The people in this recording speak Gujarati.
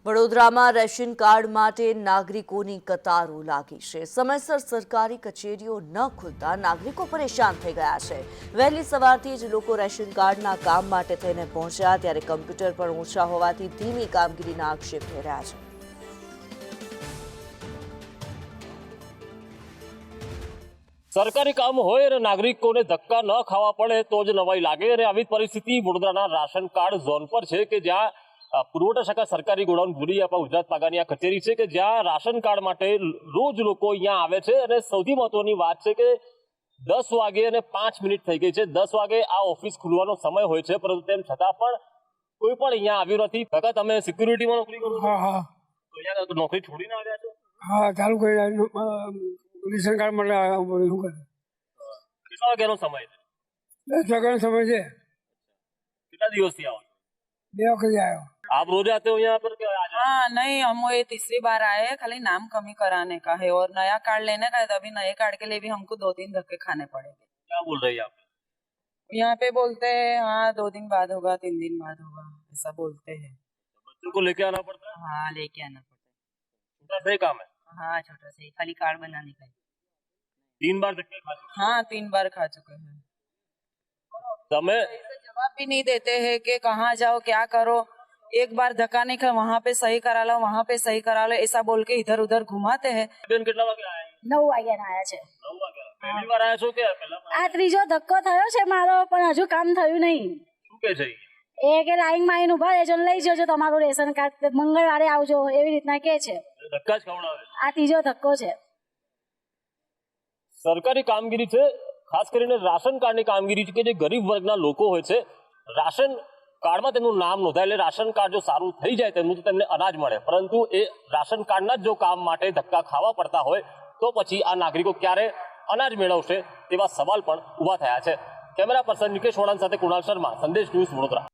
વડોદરામાં રેશન કાર્ડ માટે નાગરિકોની કતારો લાગી છે। સમયસર સરકારી કચેરીઓ ન ખુલતા નાગરિકો પરેશાન થઈ ગયા છે। વહેલી સવારથી જ લોકો રેશન કાર્ડના કામ માટે થઈને પહોંચ્યા, ત્યારે કમ્પ્યુટર પણ ઓછા હોવાથી ધીમી કામગીરીના આક્ષેપ થઈ રહ્યા છે। सरकारी काम होय અને નાગરિકોને ધક્કા ન ખાવા પડે તો જ નવાઈ લાગે। અને આવી પરિસ્થિતિ વડોદરાના રાશન કાર્ડ ઝોન પર છે કે જ્યાં પુરવઠા શાખા સરકારી ગોડાઉન ભૂલી આપણા ગુજરાત પાગાની આ કચેરી છે કે જ્યાં રાશન કાર્ડ માટે રોજ લોકો અહીંયા આવે છે। અને સૌથી મહત્વની વાત છે કે 10 વાગે અને 5 મિનિટ થઈ ગઈ છે। 10 વાગે આ ઓફિસ ખુલવાનો સમય હોય છે, પરંતુ તેમ છતાં પણ કોઈ પણ અહીંયા આવ્યું નથી। કાકા, તમે સિક્યુરિટીમાં નોકરી કરો છો? हाँ हाँ તો અહીંયા નોકરી છોડીને આવ્યા છો? हाँ चालू कर रेशन कार्ड मतलब શું કરે કેટલા વાગ્યાનો સમય છે? 10 વાગ્યાનો સમય છે। કેટલા દિવસથી આવો? 2 વખત આવ્યો। आप रोज आते हो यहाँ पर क्या आज? हाँ नहीं, हम वो ये तीसरी बार आए हैं। खाली नाम कमी कराने का है और नया कार्ड लेने का है, तो अभी नए कार्ड के लिए भी हमको 2-3 धक्के खाने पड़ेंगे। क्या बोल रही है आप? यहाँ पे बोलते हैं हाँ 2 दिन बाद होगा, 3 दिन बाद होगा, ऐसा बोलते हैं। बच्चों को लेके आना पड़ता है? हाँ लेके आना पड़ता छोटा सा ही काम है। है। हाँ छोटा सा ही, खाली कार्ड बनाने का है। 3 बार धक्के खा चुके हाँ 3 बार खा चुके हैं। समय ऐसे जवाब भी नहीं देते हैं कि कहाँ जाओ क्या करो। एक बार धक्का नहीं खा, वहाँ पे सही करा लो, वहाँ पे सही करा लो, ऐसा बोल के इधर उधर घुमाते हैं। બેન કેટલા વાગે આયા? 9 વાગ્યાના આયા છે। 9 વાગે। પહેલી વાર આયા છો કે પહેલા? આ ત્રીજો ધક્કો થયો છે મારો, પણ હજુ કામ થયું નહીં। શું કે છે? એ કે લાઈનમાં આવીને ઉભા રહેજો ને લઈ જજો તમારું રેશન કાર્ડ, મંગળવારે આવજો, એવી રીતના કે છે। ધક્કા જ ખવડાવે છે। આ ત્રીજો ધક્કો છે। સરકારી કામગીરી છે, ખાસ કરીને રાશન કાર્ડની કામગીરી છે કે જે ગરીબ વર્ગના લોકો હોય છે, રાશન કાર્ડમાં તેમનું નામ નોંધાય એટલે રાશન કાર્ડ જો સારું થઈ જાય તેમનું તો તેમને અનાજ મળે, પરંતુ એ રાશન કાર્ડના જ જો કામ માટે ધક્કા ખાવા પડતા હોય તો પછી આ નાગરિકો ક્યારે અનાજ મેળવશે તેવા સવાલ પણ ઊભા થયા છે। કેમેરા પર્સન નિકેશ વોડાન સાથે કુણાલ શર્મા, સંદેશ ન્યૂઝ, વડોદરા।